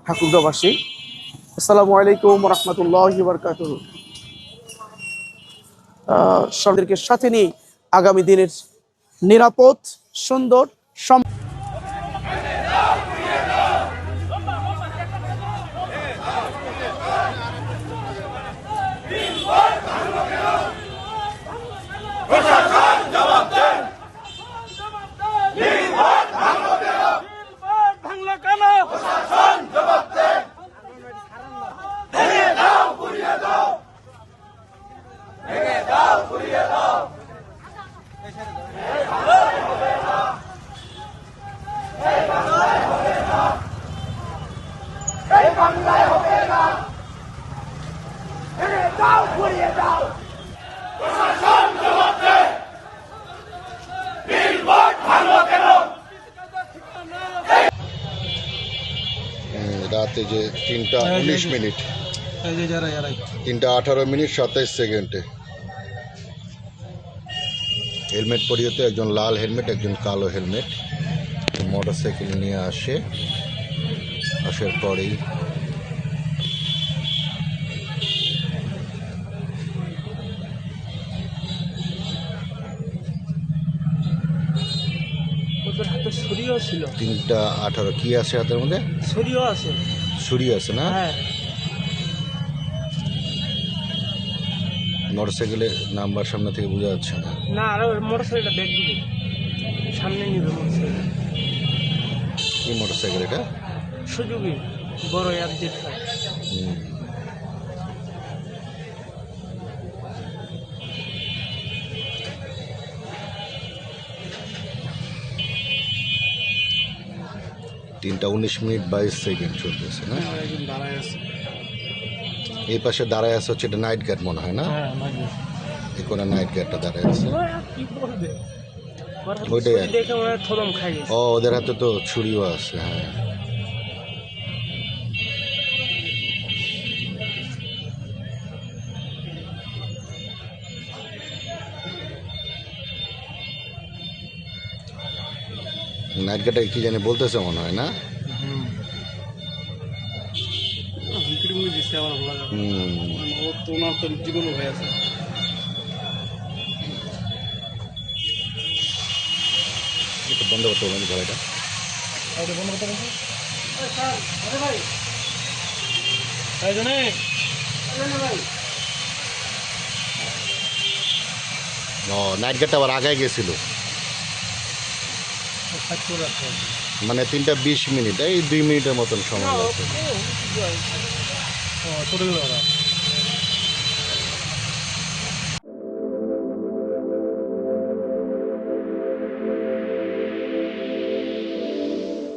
ঠাকুরগাঁওবাসী, আসসালামু আলাইকুম রহমতুল্লাহি ওয়া বারাকাতুহু। সবাইকে সাথে নিয়ে আগামী দিনের নিরাপদ সুন্দর রাতে যে 3:19 3:18 27 হেলমেট পরিয়ে তো একজন লাল হেলমেট একজন কালো হেলমেট মোটরসাইকেল নিয়ে আসার পরেই হাতে ছুরিও ছিল। 3:18 কি আছে হাতের মধ্যে? ছুরিও আছে। ছুরি আছে না? হ্যাঁ। মোটরসাইকেলের নাম্বার সামনে থেকে বোঝা যাচ্ছে না। না, আর মোটরসাইকেলটা ব্যাগ দিবে, সামনে নিবে মোটরসাইকেল। কি মোটরসাইকেল এটা? সুজুকি বড় অ্যাপজেট। তিনটা 19:22 চলতেছে না? এই পাশে দাঁড়ায় আছে হচ্ছে এটা নাইট গার্ড মনে হয় না? এখানে নাইট গার্ডটা দাঁড়ায় আছে। ওইটাই ওদের হাতে তো ছুরিও আছে। হ্যাঁ, নাইট গার্ডটা কি জানি বলতেছে মনে হয় না? বন্ধ করতে বলেন গাড়িটা। নাইট গার্ডটা আবার আগায় গেছিল, মানে 3:20 এই 2 মিনিটের মতন সময় লাগছে।